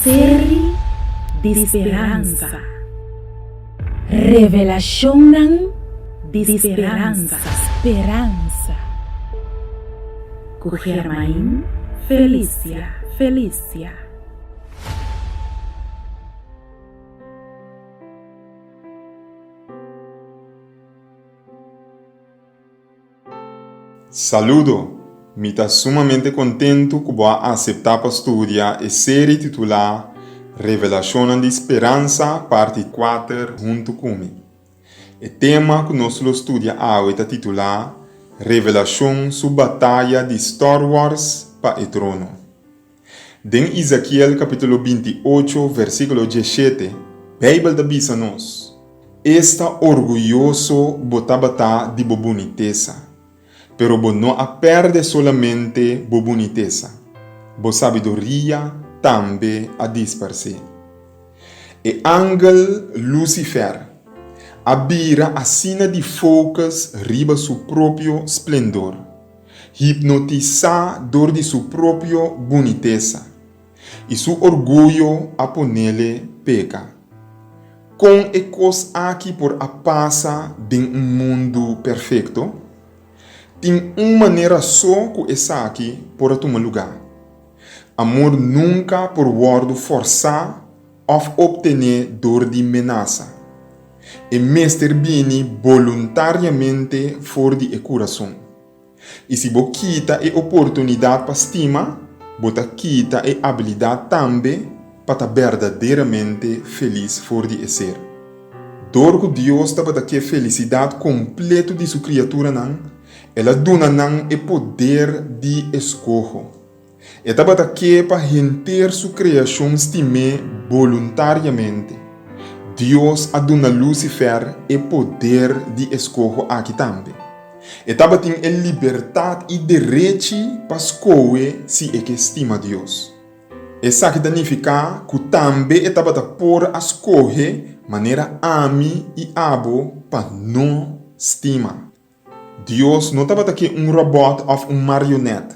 Série de esperança. Revelação de esperança. Esperança. Com Germain Felícia. Saludo! Me está sumamente contento que vou aceitar para estudar a série titular Revelação de Esperança, parte 4, junto comigo. O tema que nós estudamos hoje é titular Revelação sobre a batalha de Star Wars para o trono. Em Ezequiel capítulo 28, versículo 17, a Bíblia diz a nós: Está orgulhoso botar de boniteza. Pero bo não perde solamente bo boniteza, bo sabedoria também a disperse. E ángel Lucifer abira a sina de focas riba su próprio esplendor, hipnotizar de su próprio boniteza, e su orgulho a ponele peca. Com e cos aqui por a passa de mundo perfeito, tem uma maneira só que essa aqui por tomar lugar. Amor nunca por word forçar ou obter dor de ameaça. E mestre bini voluntariamente for de coração. E se você quita a oportunidade para estima, você quita a habilidade também para verdadeiramente feliz for de ser. Dor que Deus está para que felicidade completa de sua criatura não. Ela dona não o poder de escolha. E estava aqui para render sua criação estime voluntariamente. Deus a dona Lucifer o poder de escolha aqui também. E estava tem a liberdade e direito para escolher se é que estima Deus. Essa que significa que também estava por escolher maneira ami e abo para não estima. Deus não estava aqui robot ou marionete.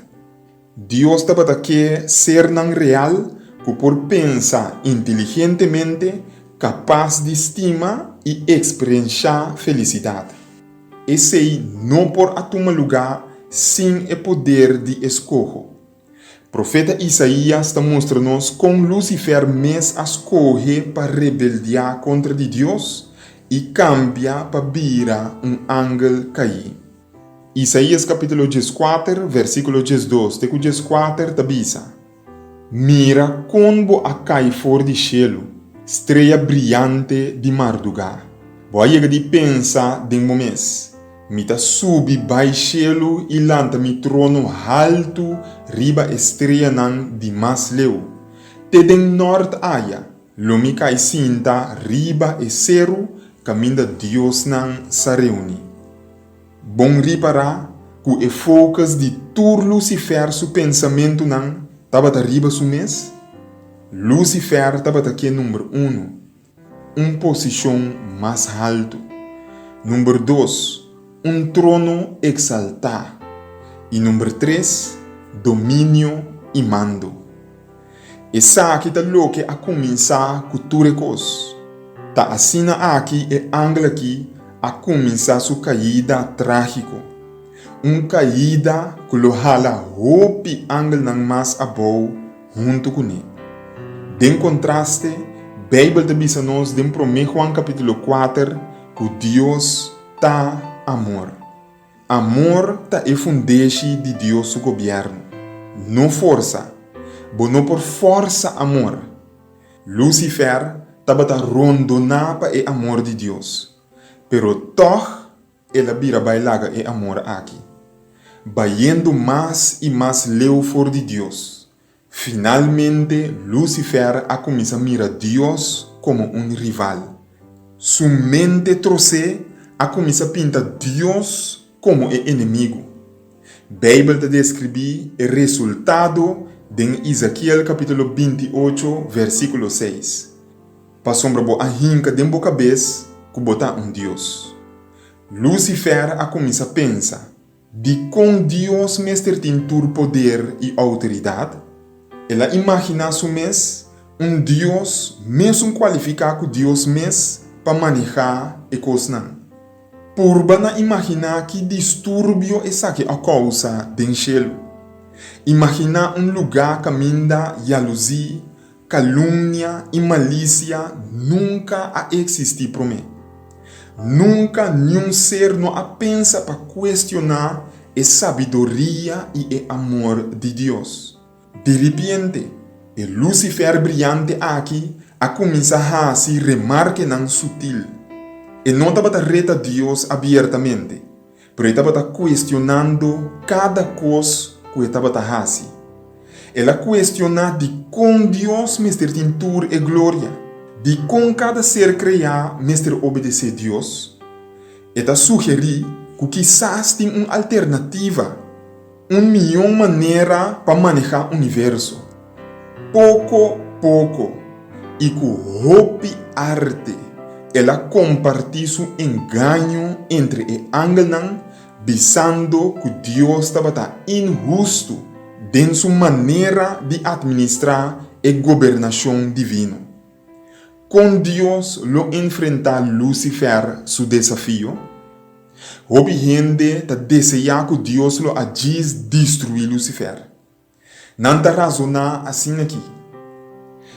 Deus estava aqui ser não real que por pensar inteligentemente capaz de estima e experienciar felicidade. Esse não por tomar lugar sem o poder de escolha. Profeta Isaías está mostrando-nos como Lucifer mesmo escolhe para rebeldear contra Deus e cambia para virar ángel cair. Isaías capítulo 14, versículo 12, te 14 tabisa. Mira como a cai for de cielo, estrela brilhante de madrugada. Boa chega de pensar de momento. Me ta subi bai cielo e lanta mi trono alto riba estrela nan de mas leu. Te den nord aya, lo mi cai sinta riba e cero, caminda Deus nan sa reuni. Bom reparar que o focus de tur Lucifer su pensamento não estava arriba su mês. Lucifer estava aqui número 1, posição mais alto. Número 2, trono exaltado. E número 3, domínio e mando. Essa aqui está louca a começar com tudo coisas. Tá assina aqui e ângulo aqui a começar sua caída trágica. Caída que lo hala hopi angel nang mas abou junto com ele. Em contraste, a Bíblia diz a nós em 1 João capítulo 4 que Deus tá amor. Amor tá é fundeixe de Deus seu governo. Não força, não por força amor. Lucifer estava rondando para o amor de Deus. Pero toch, ela vira bailaga e amor aqui. Baiendo mais e mais leu for de Deus. Finalmente, Lucifer a começar a mirar Deus como rival. Sua mente trouxe a começar a pintar Deus como inimigo. A Bíblia descreve o resultado em Ezequiel capítulo 28, versículo 6. Para sombra a rinca de boca cabeça, que botar Deus. Lucifer a começar a pensar de com Deus mestre tem todo poder e autoridade. Ela imagina su mês Deus mesmo qualificado com Deus mesmo para manejar e coisas. Purba na imaginar que distúrbio é que a causa do cielo. Imaginar lugar que minda jalousia, calúnia e malícia nunca a existir para mim. Nunca nenhum ser não a pensa para questionar a sabedoria e o amor de Deus. De repente, o Lucifer brilhante aqui a começar a se remarque não sutil. E não estava reta Deus abertamente, mas estava questionando cada coisa que estava fazendo. Ela questiona de como Deus mestre tem tur e glória, de como cada ser criado mestre obedecer a Deus. Ela sugere que quizás tem uma alternativa, melhor maneira para manejar o universo. Pouco, e com roupa arte, ela compartilha seu engano entre o angelão, visando que Deus estava injusto em sua maneira de administrar a governação divina. Com Deus lo enfrentar Lucifer seu desafio, houve gente que deseja que Deus lo agisse destruir Lucifer. Não está razonar assim aqui.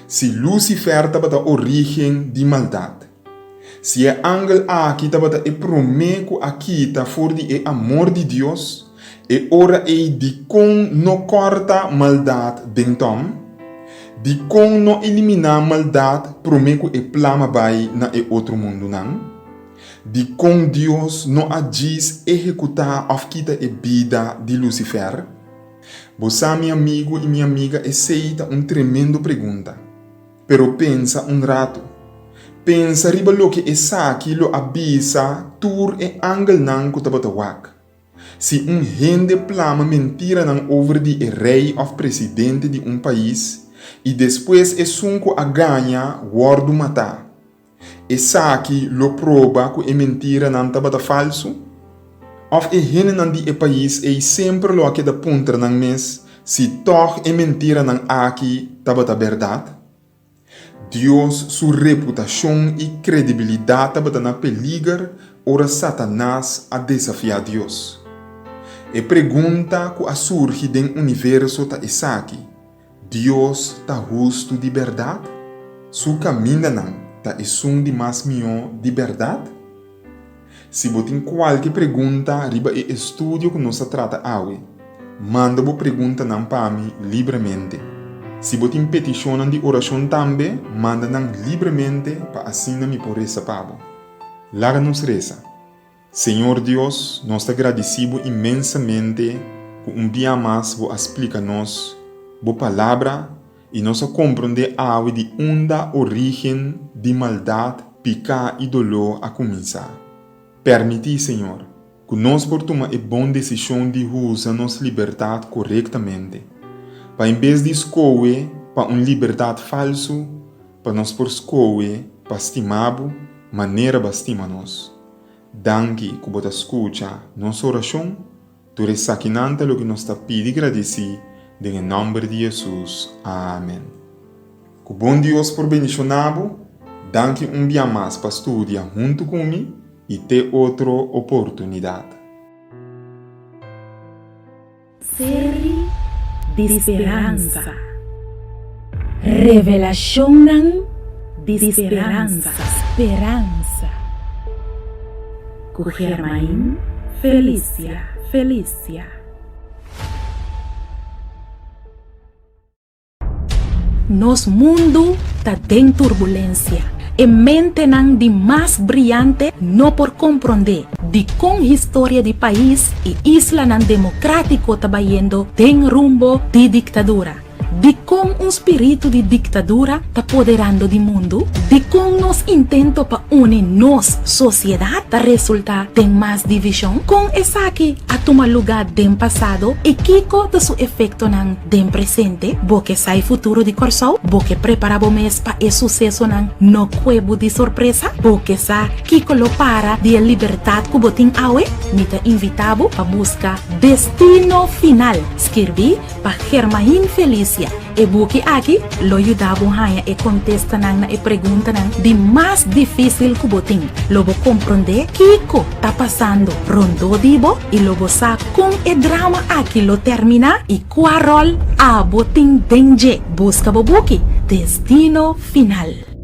Se Lucifer estava a origem de maldade, se o ángel aqui estava a prometer que aqui está fora de amor de Deus, e ora é de como não corta maldade dentro, de como não eliminar maldade, promete que plama vai na outro mundo não, de como Deus não agis executar a vida de Lucifer. Você, meu amigo e minha amiga, aceita uma tremenda pergunta. Pero pensa rato. Pensa riba lo que essa aqui lo avisa tur e angel nan que estava wak. Se gente plama mentira nan over de rei of presidente de país e depois sunco a ganha guardo matar. Essa aqui lo proba que mentira nan estava falso? Of gente nan de país sempre lo que da punta nan mes se toch mentira nan aqui estava verdade? Deus, sua reputação e credibilidade estava na peligro, ora Satanás a desafiar Deus. E pergunta que surge do universo está aqui: Deus está justo de verdade? Su caminho não está de mais melhor de verdade? Se você tem qualquer pergunta riba e estudo que nós trata hoje, manda a pergunta não para mim livremente. Se você tem petição de oração também, manda não livremente para assim me por essa pavo. Laga nos reza. Senhor Deus, nós te agradecemos imensamente que dia mais você explica-nos a palavra e nós compreender a de onda origem de maldade, pecado e dolor a começar. Permite, Senhor, que nós por tomar a boa decisão de usar nossa liberdade corretamente. Para em vez de escolher para uma liberdade falsa, para nós por escolher para estimar maneira para estimar nós. Danke que você escuta nossa oração, tu resaquinanta o que nós está pedindo e agradecer, em nome de Jesus. Amém. Que bom Deus por bendicionar, danke dia mais para estudar junto comigo e ter outra oportunidade. Série de esperança. Revelação de esperança. Esperança. Com Germain Felícia. Nosso mundo está em turbulência. E mente não de mais brilhante não por compreender de como história de país e isla não democrático está indo tem rumbo de ditadura. De como espírito de ditadura está apoderando do mundo, de como nos intento para unir nos sociedade está resultar em mais divisão, com essa aqui a tomar lugar do passado e kiko de seu efeito do presente, porque sai futuro de corso, porque prepara o mês para o sucesso no cuevo de surpresa, porque sa kiko lo para de liberdade que botin awe, me te invitavo para buscar destino final. Escrevi para Germain Felícia e E buki aqui, lo ayudabo haya e contesta nang na e pregunta nang di más difícil que botin. Lobo comprende kiko tá passando rondo dibo e lobo sa com e drama aqui lo termina e qual rol a botin denje busca bobuki destino final.